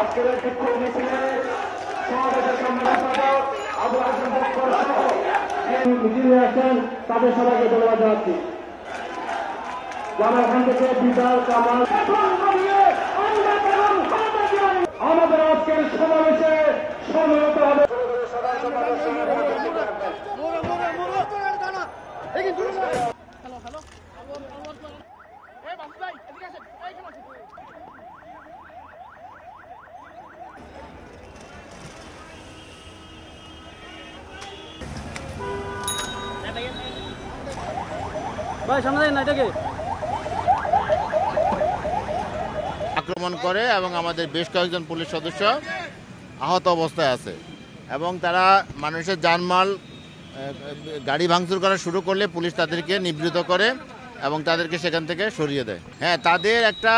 আজকের এই বিক্ষোভ মিছিলে সমাবেশের সম্মেলন আবু হাসান বক্কর সহ মিছিল আছেন তাদের সবাইকে ধন্যবাদ জানাচ্ছি। এখান থেকে বিদায় কামাল আমাদের আজকের সমাবেশে সম্মিলিত হবে। আক্রমণ করে এবং আমাদের বেশ কয়েকজন পুলিশ সদস্য আহত অবস্থায় আছে এবং তারা মানুষের জানমাল গাড়ি ভাঙচুর করা শুরু করলে পুলিশ তাদেরকে নিবৃত করে এবং তাদেরকে সেখান থেকে সরিয়ে দেয়। হ্যাঁ, তাদের একটা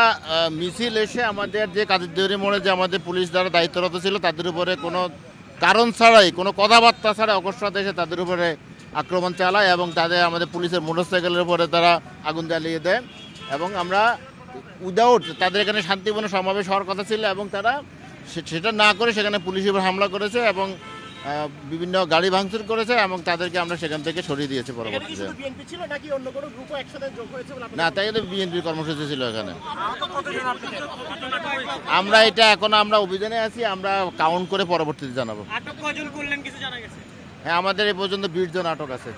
মিছিল এসে আমাদের যে কাদিরদিয়ারি মোড়ে যে আমাদের পুলিশ দ্বারা দায়িত্বরত ছিল তাদের উপরে কোনো কারণ ছাড়াই, কোনো কথাবার্তা ছাড়া অকস্মাৎ এসে তাদের উপরে আক্রমণ চালায় এবং তাদের আমাদের পুলিশের মোটরসাইকেলের উপরে তারা আগুন জ্বালিয়ে দেয় এবং আমরা উইদাউট তাদের এখানে শান্তিপূর্ণ সমাবেশ হওয়ার কথা ছিল এবং তারা সেটা না করে সেখানে পুলিশের উপর হামলা করেছে এবং বিভিন্ন গাড়ি ভাঙচুর করেছে এবং তাদেরকে আমরা সেখান থেকে সরিয়ে দিয়েছি পরবর্তীতে। না, তাই তো বিএনপির কর্মসূচি ছিল এখানে। আমরা এটা এখন আমরা অভিযানে আছি, আমরা কাউন্ট করে পরবর্তীতে জানাবো। হ্যাঁ, আমাদের এই পর্যন্ত 20 জন আটক আছে।